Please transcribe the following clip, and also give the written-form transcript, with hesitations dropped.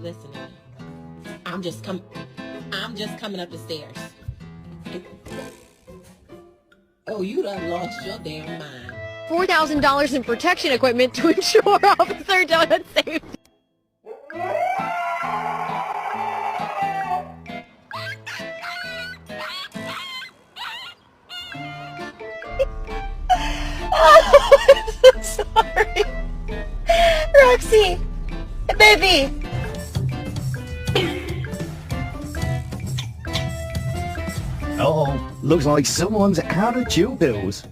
listening. I'm just coming up the stairs. Oh, you done lost your damn mind. $4,000 in protection equipment to ensure Officer Donut safety. Oh, I'm so sorry. Roxy, baby. Uh-oh, looks like someone's out of chew pills.